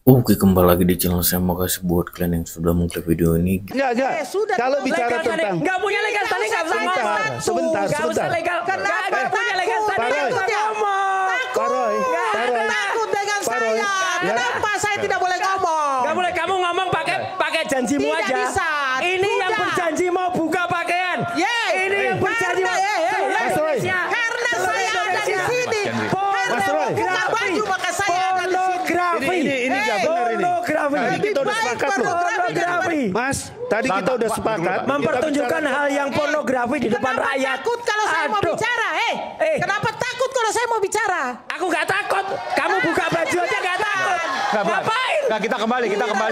Oke, kembali lagi di channel saya. Makasih buat kalian yang sudah mengklik video ini. Enggak. Kalau bicara tentang nggak punya legal standing nggak usah ngomong. Sebentar. Usah legal. Nggak punya legal standing nggak usah ngomong. Pak Roy. Takut dengan saya. Kenapa saya tidak boleh ngomong? Nggak boleh kamu ngomong pakai janjimu Tidak aja. bisa. Ini yang Sudah. berjanji mau buka pakaian. Ini yang berjanji mau. Mas Roy. Karena saya ada di sini. Mas Roy. Buka baju maka saya ada di sini. Ini nggak benar ini. Tadi kita udah sepakat loh. Pornografi. Mas, tadi kita udah sepakat. Mempertunjukkan hal yang pornografi di depan Kenapa rakyat. takut kalau saya mau Aduh. bicara? Kenapa takut kalau saya mau bicara? Aku nggak takut. Kamu buka baju aja nggak takut. Ngapain? Nah, kita kembali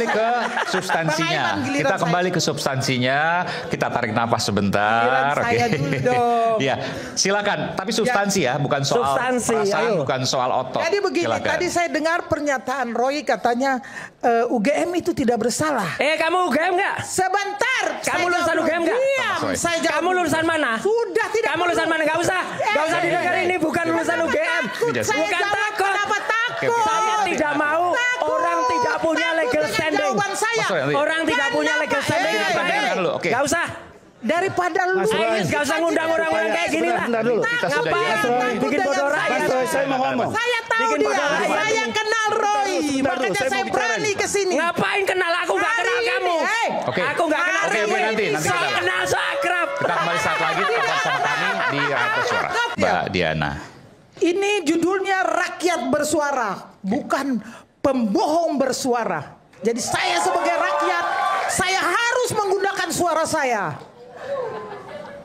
ke substansinya. Giliran Kita saya. kembali ke substansinya. Kita tarik nafas sebentar. Giliran saya dulu dong. Ya, silakan. Tapi substansi ya, bukan soal Substansi, perasaan, ayo. bukan soal otot. Jadi begini, Silakan. tadi saya dengar pernyataan Roy katanya UGM itu tidak bersalah. Kamu UGM nggak? Sebentar. Kamu saya lulusan jawab UGM dulu. nggak? Diam, Mas Roy. saya jawab Kamu dulu. lulusan mana? Sudah tidak. Kamu lulusan mana? Gak usah didengar, ini bukan lulusan UGM. Tidak. Saya Bukan jawab takut. kenapa takut? Saya tidak mau orang tidak punya legal dengan standing. jawaban saya. Mas Roy, nanti. Orang tidak punya legal standing. Eh, ngapain? dengarkan dulu, oke. Gak usah. Daripada lu Mas Roy. Gak usah ngundang orang-orang kayak gini lah. Sebentar dulu. Kita sudah Ngapain? ya. Mas Roy. Bikin bodoh Mas rakyat. Roy, saya mau ngomong. Saya tahu Bikin dia. bodoh rakyat. Saya kenal Roy. Sebentar dulu, Makanya saya saya mau bicara berani nih. ke sini. Ngapain kenal aku? Gak Hari kenal ini, kamu. Oke. Aku gak kenal Oke, kamu. nanti So kita. kenal, so akrab. Kita kembali saat lagi tetap bersama kami di Rakyat Suara. Mbak Diana. Ini judulnya Rakyat Bersuara, bukan pembohong bersuara. Jadi saya sebagai rakyat, saya harus menggunakan suara saya.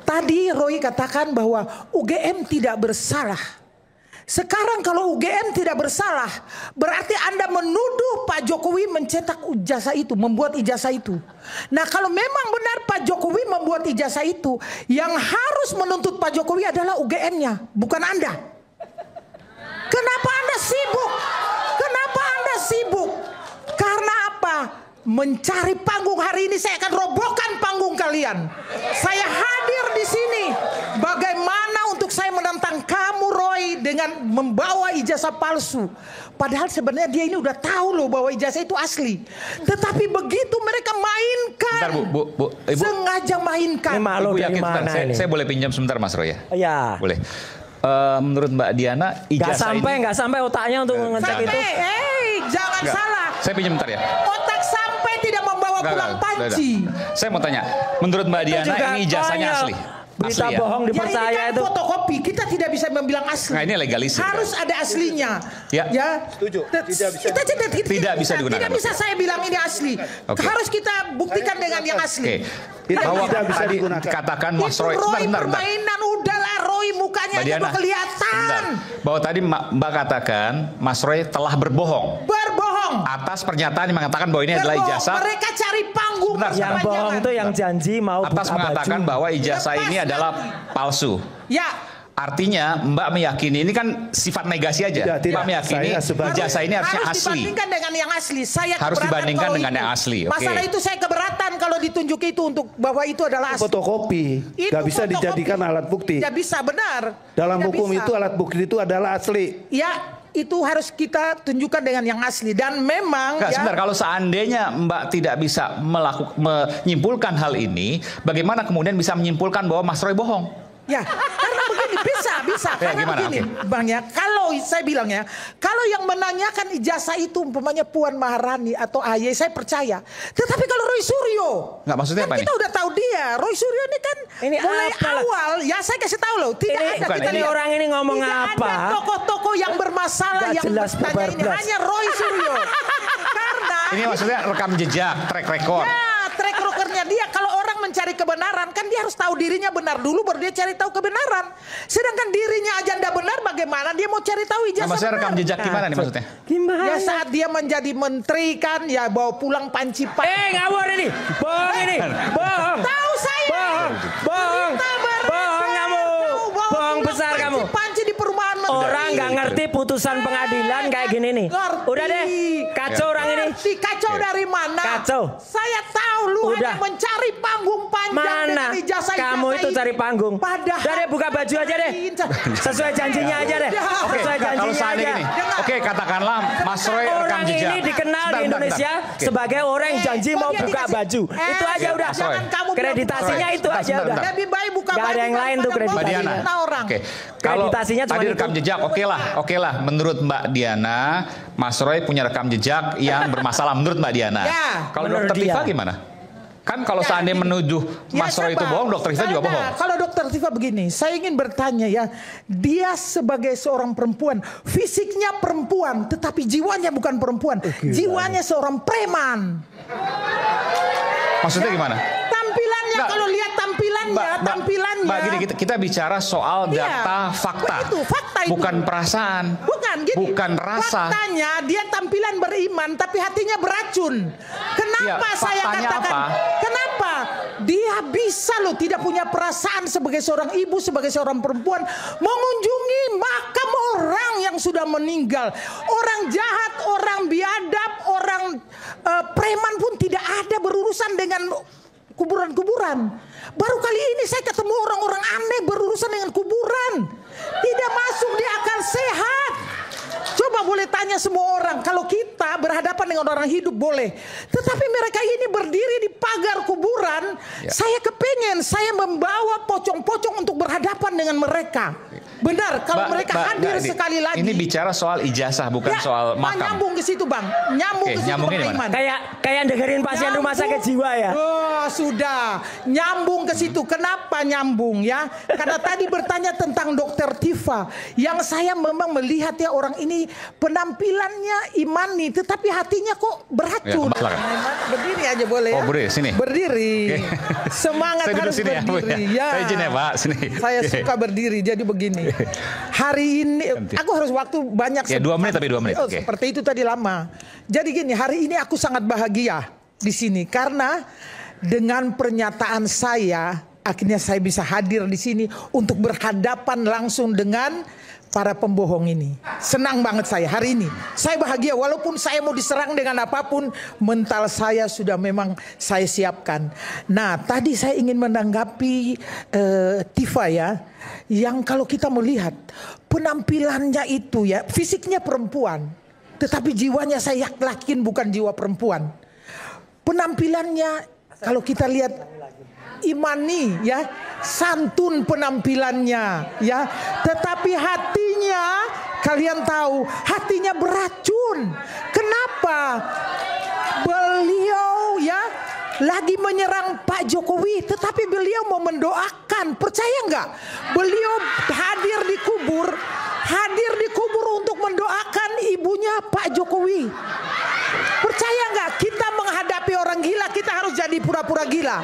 Tadi Roy katakan bahwa UGM tidak bersalah. Sekarang kalau UGM tidak bersalah, berarti Anda menuduh Pak Jokowi mencetak ijazah itu, membuat ijazah itu. Nah, kalau memang benar Pak Jokowi membuat ijazah itu, yang harus menuntut Pak Jokowi adalah UGM-nya, bukan Anda. Kenapa Anda sibuk? Kenapa Anda sibuk? Karena apa? Mencari panggung. Hari ini saya akan robohkan panggung kalian. Saya hadir di sini. Bagaimana untuk saya menantang kamu Roy dengan membawa ijazah palsu. Padahal sebenarnya dia ini udah tahu loh bahwa ijazah itu asli. Tetapi begitu mereka mainkan. Bentar, Bu. Ibu. Sengaja mainkan. Ini malu Ibu dari yakin mana bentar, ini? saya boleh pinjam sebentar Mas Roy ya? Ya. Boleh. Menurut Mbak Diana, ijazah ini... Nggak sampai otaknya untuk ngecek itu. Jangan Enggak. salah. Saya pinjam bentar ya. Otak sampai tidak membawa pulang panci. Saya mau tanya, menurut Mbak Diana juga ini ijazahnya konyol. asli? Berita Asli ya? bohong Ya ini dipercaya kan itu. fotokopi, kita tidak bisa membilang asli. Nah, ini legalisir, Harus ada aslinya. Ya. Setuju. Tidak bisa. Tidak bisa digunakan. Tidak bisa saya bilang ini asli. Oke. Harus kita buktikan dengan yang asli. Oke. Itu Bahwa tidak bisa tadi digunakan. dikatakan Mas Itu Roy, Roy bentar. permainan, udahlah Roy mukanya Mbak aja Diana, udah kelihatan. bentar. Bahwa tadi Mbak katakan Mas Roy telah berbohong Berbohong. atas pernyataan yang mengatakan bahwa ini adalah Berbohong. ijazah. Mereka cari panggung. Sebentar, Yang kepanjangan. bohong itu yang janji mau Atas buka mengatakan baju. bahwa ijazah Lepas ini adalah palsu. Ya. Artinya Mbak meyakini ini kan sifat negasi aja. Tidak, Mbak meyakini saya sebagai- ijazah ini harusnya Harus asli. dibandingkan dengan yang asli. Saya Harus keberatan dibandingkan kalau dengan itu. yang asli, oke. Masalah itu saya keberatan kalau ditunjuk itu untuk bahwa itu adalah asli. Fotokopi. Itu Gak bisa fotokopi. dijadikan alat bukti. Tidak bisa, benar. Dalam Tidak hukum bisa. itu alat bukti itu adalah asli. Ya, itu harus kita tunjukkan dengan yang asli. Dan memang Enggak, ya, sebentar, kalau seandainya Mbak tidak bisa menyimpulkan hal ini, bagaimana kemudian bisa menyimpulkan bahwa Mas Roy bohong? ya, karena begini bisa. Ya, Karena gimana? begini, Bang ya, kalau saya bilang ya, kalau yang menanyakan ijazah itu umpamanya Puan Maharani atau AY, saya percaya. Tetapi kalau Roy Suryo, Enggak, maksudnya kan apa kita nih? udah tahu dia. Roy Suryo ini kan Ini mulai apa lah? awal, ya saya kasih tahu loh, tidak Ini- ada bukan, kita ini lihat. orang ini ngomong Tidak apa? ada tokoh-tokoh yang bermasalah Nggak yang jelas, bertanya ini, bablas. hanya Roy Suryo. Karena Ini maksudnya rekam jejak, track record. ya, track recordnya dia, kalau orang mencari kebenaran kan dia harus tahu dirinya benar dulu baru dia cari tahu kebenaran. Sedangkan dirinya aja ndak benar, bagaimana dia mau cari tahu Nah, ijazah maksudnya rekam benar? jejak gimana nih maksudnya? Gimana? Ya saat dia menjadi menteri kan ya bawa pulang panci pak. Ngawur ini. Bohong ini. Bohong. Tahu saya. Bohong. Bohong. Bohong kamu. Bohong besar kamu. Panci di perumahan menteri. Orang nggak ngerti putusan pengadilan kayak gini nih. Ngerti. Udah deh, kacau orang ini. Ngerti. Kacau dari mana? Kacau. Saya tahu lu Udah. hanya mencari panggung panjang Mana? dengan ijazah Kamu itu cari panggung. Padahal Udah deh, buka baju aja deh. Sesuai janjinya aja deh. Oke, Sesuai kalau janjinya seandainya aja. gini, oke katakanlah Mas Roy rekam Orang jejak. ini dikenal di Bentar, Indonesia bentar. Oke. sebagai orang yang janji mau dia buka dikasih- baju. Itu aja Ya, udah. Mas Roy. Kreditasinya Roy, itu bentar, aja bentar, udah. bentar. Lebih baik buka Nggak ada baju yang lain tuh daripada Mbak kreditasinya. Diana, fitnah orang. oke. Kalau Kreditasinya cuma tadi itu. rekam jejak, oke lah. Menurut Mbak Diana, Mas Roy punya rekam jejak yang bermasalah menurut Mbak Diana. Ya, Kalau menurut Dokter Tifa dia. gimana? Kan kalau Ya, seandainya menuduh Mas Roy itu coba. bohong, Dokter Tifa juga Karena bohong. Kalau Dokter Tifa begini, saya ingin bertanya ya, dia sebagai seorang perempuan, fisiknya perempuan, tetapi jiwanya bukan perempuan, jiwanya seorang preman. Maksudnya gimana? Tampilannya, Nggak. kalau lihat tampilannya, Mbak, gini, kita bicara soal Iya. data fakta. Itu, fakta itu. Bukan perasaan. Bukan gini. Bukan rasa. Faktanya dia tampilan beriman tapi hatinya beracun. Kenapa Ya, saya faktanya katakan? apa? Kenapa? Dia bisa loh tidak punya perasaan sebagai seorang ibu, sebagai seorang perempuan mengunjungi makam orang yang sudah meninggal. Orang jahat, orang biadab, orang preman pun tidak ada berurusan dengan kuburan-kuburan. Baru kali ini saya ketemu orang-orang aneh berurusan dengan kuburan. Tidak masuk di akal sehat. Coba boleh tanya semua orang. Kalau kita berhadapan dengan orang hidup boleh. Tetapi mereka ini berdiri di pagar kuburan. Ya. Saya kepengen saya membawa pocong-pocong untuk berhadapan dengan mereka. Benar, kalau mereka hadir Mbak, sekali lagi. Ini bicara soal ijazah, bukan Ya, soal makam. nyambung ke situ bang. Nyambung Oke, ke situ nyambungnya Bang di mana? Iman. Kayak dengerin pasien rumah sakit jiwa ya. Oh, sudah. Nyambung ke situ. Kenapa nyambung ya? Karena tadi bertanya tentang Dokter Tifa. Yang saya memang melihat ya orang ini penampilannya imani. Tetapi hatinya kok beracun. Ya, silakan. Berdiri aja boleh ya? Oh, berdiri, sini. Berdiri. Oke. Semangat Saya duduk harus sini ya, Bu, ya. berdiri. Ya. Saya izin ya, Pak, sini. Saya Oke. suka berdiri. Jadi begini. Hari ini aku harus waktu banyak. Ya, 2 menit tapi 2 menit. Oh, Oke. seperti itu tadi lama. Jadi gini, hari ini aku sangat bahagia di sini karena dengan pernyataan saya akhirnya saya bisa hadir di sini untuk berhadapan langsung dengan para pembohong ini. Senang banget saya hari ini. Saya bahagia walaupun saya mau diserang dengan apapun, mental saya sudah memang saya siapkan. Nah, tadi saya ingin menanggapi Tifa ya, yang kalau kita melihat penampilannya itu ya, fisiknya perempuan, tetapi jiwanya saya yakin bukan jiwa perempuan. Penampilannya kalau kita lihat imani ya, santun penampilannya ya, tetapi hatinya kalian tahu hatinya beracun. Kenapa? Beliau ya lagi menyerang Pak Jokowi, tetapi beliau mau mendoakan. Percaya nggak? Beliau hadir di kubur untuk mendoakan ibunya Pak Jokowi. Percaya nggak? Kita menghadapi orang gila, kita harus jadi pura-pura gila.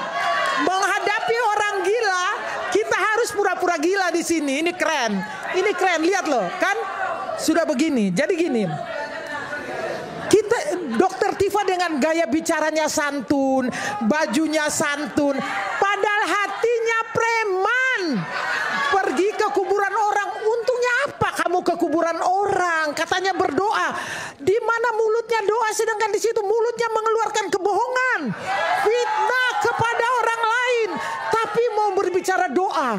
Menghadapi orang gila, kita harus pura-pura gila di sini. Ini keren, lihat loh, kan? Sudah begini. Jadi gini. Kita Dokter Tifa dengan gaya bicaranya santun, bajunya santun, padahal hatinya preman. Pergi ke kuburan orang, untungnya apa kamu ke kuburan orang? Katanya berdoa. Di mana mulutnya doa sedangkan di situ mulutnya mengeluarkan kebohongan, fitnah kepada orang lain. Tapi mau berbicara doa,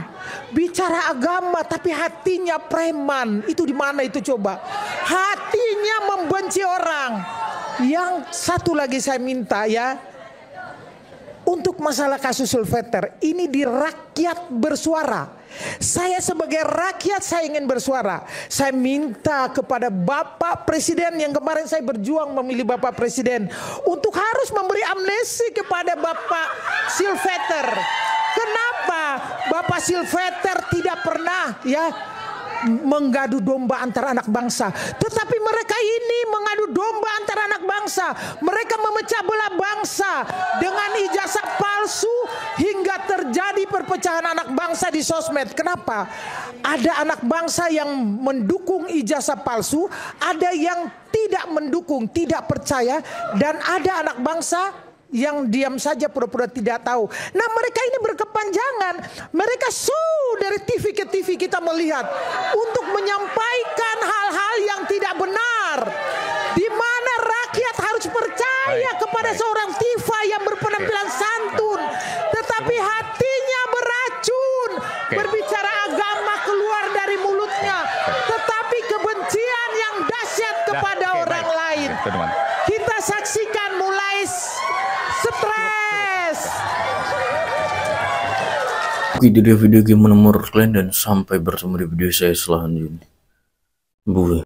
bicara agama, tapi hatinya preman. Itu di mana itu coba? Hatinya membenci orang. Yang satu lagi saya minta ya, untuk masalah kasus Sulveter ini di rakyat bersuara. Saya sebagai rakyat saya ingin bersuara. Saya minta kepada Bapak Presiden yang kemarin saya berjuang memilih Bapak Presiden untuk harus memberi amnesti kepada Bapak Sulveter. Kenapa Bapak Sulveter tidak pernah ya menggadu domba antara anak bangsa, tetapi mereka ini mengadu domba antara anak bangsa. Mereka memecah belah bangsa dengan ijazah palsu hingga terjadi perpecahan anak bangsa di sosmed. Kenapa? Ada anak bangsa yang mendukung ijazah palsu, ada yang tidak mendukung, tidak percaya, dan ada anak bangsa yang diam saja pura-pura tidak tahu. Nah, mereka ini berkepanjangan. Mereka dari TV ke TV kita melihat untuk menyampaikan hal-hal yang tidak benar. Di mana rakyat harus percaya kepada seorang Tifa yang berpenampilan santun, tetapi hatinya menyaksikan mulai stres. Oke, jadi video game menurut kalian dan sampai bertemu di video saya selanjutnya. Bye.